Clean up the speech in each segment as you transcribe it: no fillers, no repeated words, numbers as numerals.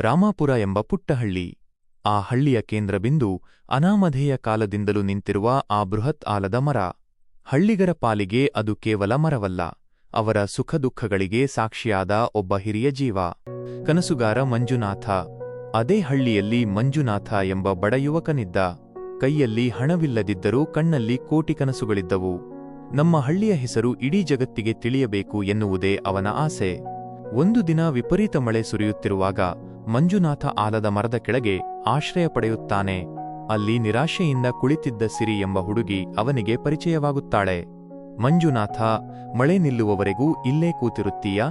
ರಾಮಾಪುರ ಎಂಬ ಪುಟ್ಟ ಹಳ್ಳಿ. ಆ ಹಳ್ಳಿಯ ಕೇಂದ್ರಬಿಂದು ಅನಾಮಧೇಯ ಕಾಲದಿಂದಲೂ ನಿಂತಿರುವ ಆ ಬೃಹತ್ ಆಲದ ಮರ. ಹಳ್ಳಿಗರ ಪಾಲಿಗೆ ಅದು ಕೇವಲ ಮರವಲ್ಲ, ಅವರ ಸುಖದುಃಖಗಳಿಗೆ ಸಾಕ್ಷಿಯಾದ ಒಬ್ಬ ಹಿರಿಯ ಜೀವ. ಕನಸುಗಾರ ಮಂಜುನಾಥ. ಅದೇ ಹಳ್ಳಿಯಲ್ಲಿ ಮಂಜುನಾಥ ಎಂಬ ಬಡ ಯುವಕನಿದ್ದ. ಕೈಯಲ್ಲಿ ಹಣವಿಲ್ಲದಿದ್ದರೂ ಕಣ್ಣಲ್ಲಿ ಕೋಟಿ ಕನಸುಗಳಿದ್ದವು. ನಮ್ಮ ಹಳ್ಳಿಯ ಹೆಸರು ಇಡೀ ಜಗತ್ತಿಗೆ ತಿಳಿಯಬೇಕು ಎನ್ನುವುದೇ ಅವನ ಆಸೆ. ಒಂದು ದಿನ ವಿಪರೀತ ಮಳೆ ಸುರಿಯುತ್ತಿರುವಾಗ ಮಂಜುನಾಥ ಆಲದ ಮರದ ಕೆಳಗೆ ಆಶ್ರಯ ಪಡೆಯುತ್ತಾನೆ. ಅಲ್ಲಿ ನಿರಾಶೆಯಿಂದ ಕುಳಿತಿದ್ದ ಸಿರಿ ಎಂಬ ಹುಡುಗಿ ಅವನಿಗೆ ಪರಿಚಯವಾಗುತ್ತಾಳೆ. ಮಂಜುನಾಥ, ಮಳೆ ನಿಲ್ಲುವವರೆಗೂ ಇಲ್ಲೇ ಕೂತಿರುತ್ತೀಯಾ?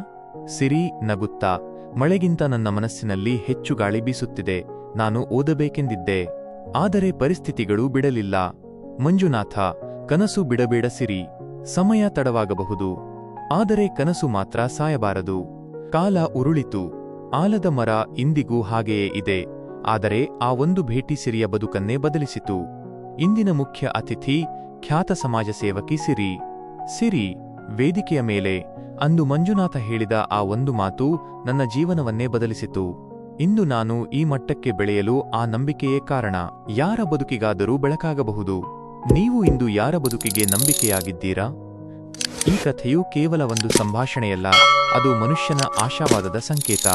ಸಿರಿ ನಗುತ್ತಾ, ಮಳೆಗಿಂತ ನನ್ನ ಮನಸ್ಸಿನಲ್ಲಿ ಹೆಚ್ಚು ಗಾಳಿ ಬೀಸುತ್ತಿದೆ, ನಾನು ಓದಬೇಕೆಂದಿದ್ದೆ. ಆದರೆ ಪರಿಸ್ಥಿತಿಗಳು ಬಿಡಲಿಲ್ಲ. ಮಂಜುನಾಥ, ಕನಸು ಬಿಡಬೇಡ ಸಿರಿ, ಸಮಯ ತಡವಾಗಬಹುದು, ಆದರೆ ಕನಸು ಮಾತ್ರ ಸಾಯಬಾರದು. ಕಾಲ ಉರುಳಿತು. ಆಲದ ಮರ ಇಂದಿಗೂ ಹಾಗೆಯೇ ಇದೆ, ಆದರೆ ಆ ಒಂದು ಭೇಟಿ ಸಿರಿಯ ಬದುಕನ್ನೇ ಬದಲಿಸಿತು. ಇಂದಿನ ಮುಖ್ಯ ಅತಿಥಿ ಖ್ಯಾತ ಸಮಾಜ ಸೇವಕಿ ಸಿರಿ. ಸಿರಿ, ವೇದಿಕೆಯ ಮೇಲೆ ಅಂದು ಮಂಜುನಾಥ ಹೇಳಿದ ಆ ಒಂದು ಮಾತು ನನ್ನ ಜೀವನವನ್ನೇ ಬದಲಿಸಿತು. ಇಂದು ನಾನು ಈ ಮಟ್ಟಕ್ಕೆ ಬೆಳೆಯಲು ಆ ನಂಬಿಕೆಯೇ ಕಾರಣ. ಯಾರ ಬದುಕಿಗಾದರೂ ಬೆಳಕಾಗಬಹುದು. ನೀವು ಇಂದು ಯಾರ ಬದುಕಿಗೆ ನಂಬಿಕೆಯಾಗಿದ್ದೀರಾ? ಈ ಕಥೆಯು ಕೇವಲ ಒಂದು ಸಂಭಾಷಣೆಯಲ್ಲ, ಅದು ಮನುಷ್ಯನ ಆಶಾವಾದದ ಸಂಕೇತ.